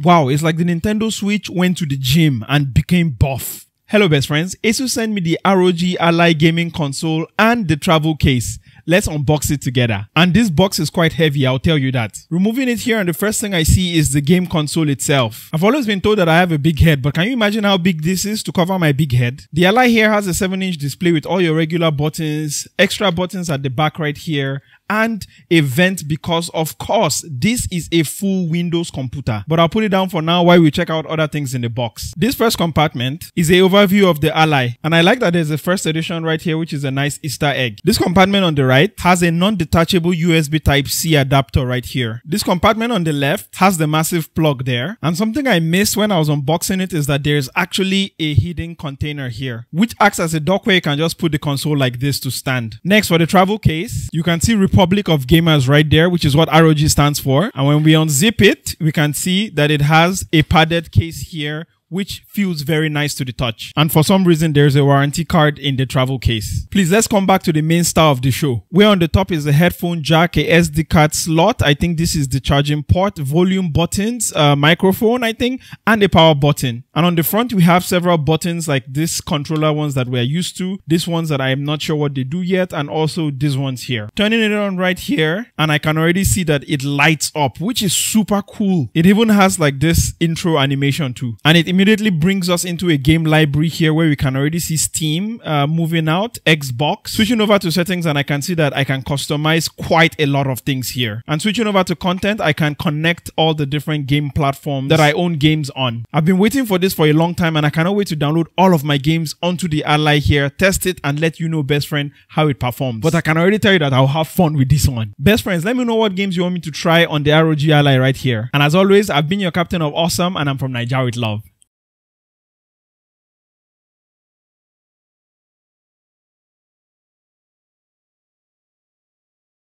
Wow, it's like the Nintendo Switch went to the gym and became buff. Hello best friends, ASUS sent me the ROG Ally gaming console and the travel case. Let's unbox it together. And this box is quite heavy, I'll tell you that. Removing it here and the first thing I see is the game console itself. I've always been told that I have a big head, but can you imagine how big this is to cover my big head? The Ally here has a 7-inch display with all your regular buttons, extra buttons at the back right here, and a vent because of course this is a full Windows computer. But I'll put it down for now while we check out other things in the box. This first compartment is an overview of the Ally, and I like that there's a first edition right here which is a nice Easter egg. This compartment on the right has a non-detachable USB Type-C adapter right here. This compartment on the left has the massive plug there, and something I missed when I was unboxing it is that there's actually a hidden container here which acts as a dock where you can just put the console like this to stand. Next, for the travel case, you can see Republic of Gamers right there, which is what ROG stands for. And when we unzip it, we can see that it has a padded case here, which feels very nice to the touch. And for some reason, there's a warranty card in the travel case. Please, let's come back to the main star of the show. Where on the top is a headphone jack, a SD card slot. I think this is the charging port, volume buttons, microphone, I think, and a power button. And on the front, we have several buttons like this controller ones that we're used to, these ones that I'm not sure what they do yet, and also these ones here. Turning it on right here, and I can already see that it lights up, which is super cool. It even has like this intro animation too. And it immediately brings us into a game library here where we can already see Steam moving out, Xbox. Switching over to settings, and I can see that I can customize quite a lot of things here. And switching over to content, I can connect all the different game platforms that I own games on. I've been waiting for this for a long time, and I cannot wait to download all of my games onto the Ally here, test it, and let you know, best friend, how it performs. But I can already tell you that I'll have fun with this one. Best friends, let me know what games you want me to try on the ROG Ally right here. And as always, I've been your captain of awesome, and I'm from Nigeria with love.